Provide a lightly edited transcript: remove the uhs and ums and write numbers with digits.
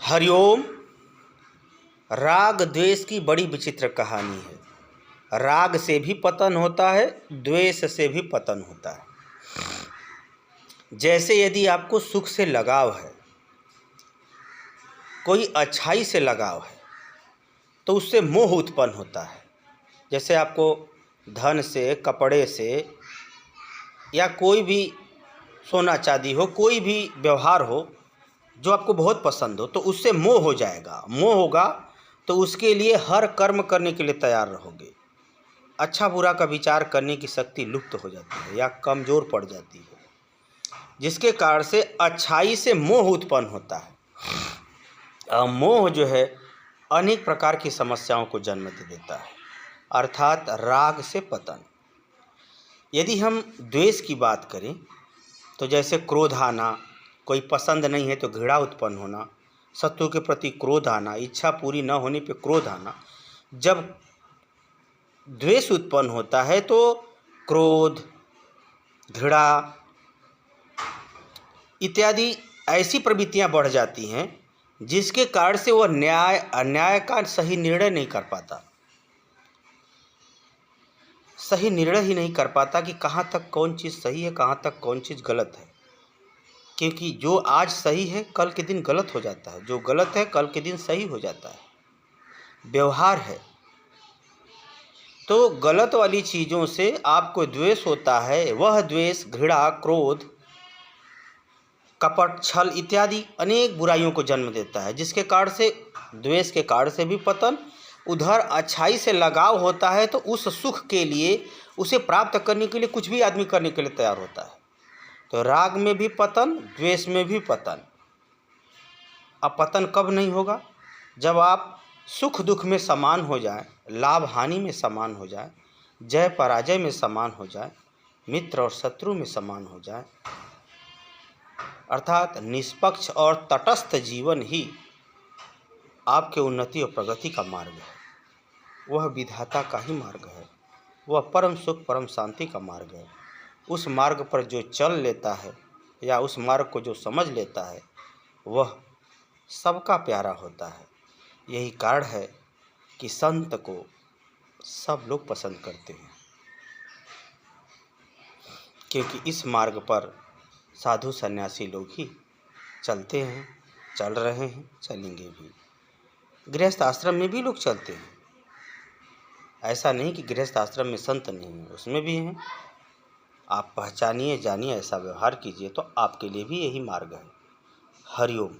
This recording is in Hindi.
हरिओम। राग द्वेष की बड़ी विचित्र कहानी है। राग से भी पतन होता है, द्वेष से भी पतन होता है। जैसे यदि आपको सुख से लगाव है, कोई अच्छाई से लगाव है, तो उससे मोह उत्पन्न होता है। जैसे आपको धन से, कपड़े से या कोई भी सोना चांदी हो, कोई भी व्यवहार हो जो आपको बहुत पसंद हो, तो उससे मोह हो जाएगा। मोह होगा तो उसके लिए हर कर्म करने के लिए तैयार रहोगे। अच्छा बुरा का विचार करने की शक्ति लुप्त हो जाती है या कमज़ोर पड़ जाती है, जिसके कारण से अच्छाई से मोह उत्पन्न होता है। मोह जो है अनेक प्रकार की समस्याओं को जन्म दे देता है, अर्थात राग से पतन। यदि हम द्वेष की बात करें तो जैसे क्रोध आना, कोई पसंद नहीं है तो घृणा उत्पन्न होना, शत्रु के प्रति क्रोध आना, इच्छा पूरी न होने पे क्रोध आना। जब द्वेष उत्पन्न होता है तो क्रोध, घृणा इत्यादि ऐसी प्रवृत्तियां बढ़ जाती हैं जिसके कारण से वह न्याय अन्याय का सही निर्णय नहीं कर पाता। सही निर्णय ही नहीं कर पाता कि कहाँ तक कौन चीज़ सही है, कहाँ तक कौन चीज़ गलत है। क्योंकि जो आज सही है कल के दिन गलत हो जाता है, जो गलत है कल के दिन सही हो जाता है। व्यवहार है तो गलत वाली चीज़ों से आपको द्वेष होता है। वह द्वेष घृणा, क्रोध, कपट, छल इत्यादि अनेक बुराइयों को जन्म देता है, जिसके कारण से द्वेष के कारण से भी पतन। उधर अच्छाई से लगाव होता है तो उस सुख के लिए, उसे प्राप्त करने के लिए कुछ भी आदमी करने के लिए तैयार होता है। तो राग में भी पतन, द्वेष में भी पतन। अब पतन कब नहीं होगा? जब आप सुख दुख में समान हो जाए, लाभ हानि में समान हो जाए, जय पराजय में समान हो जाए, मित्र और शत्रु में समान हो जाए। अर्थात निष्पक्ष और तटस्थ जीवन ही आपके उन्नति और प्रगति का मार्ग है। वह विधाता का ही मार्ग है। वह परम सुख, परम शांति का मार्ग है। उस मार्ग पर जो चल लेता है या उस मार्ग को जो समझ लेता है, वह सबका प्यारा होता है। यही कारण है कि संत को सब लोग पसंद करते हैं, क्योंकि इस मार्ग पर साधु सन्यासी लोग ही चलते हैं, चल रहे हैं, चलेंगे भी। गृहस्थ आश्रम में भी लोग चलते हैं। ऐसा नहीं कि गृहस्थ आश्रम में संत नहीं है, उसमें भी हैं। आप पहचानिए, जानिए, ऐसा व्यवहार कीजिए तो आपके लिए भी यही मार्ग है। हरिओम।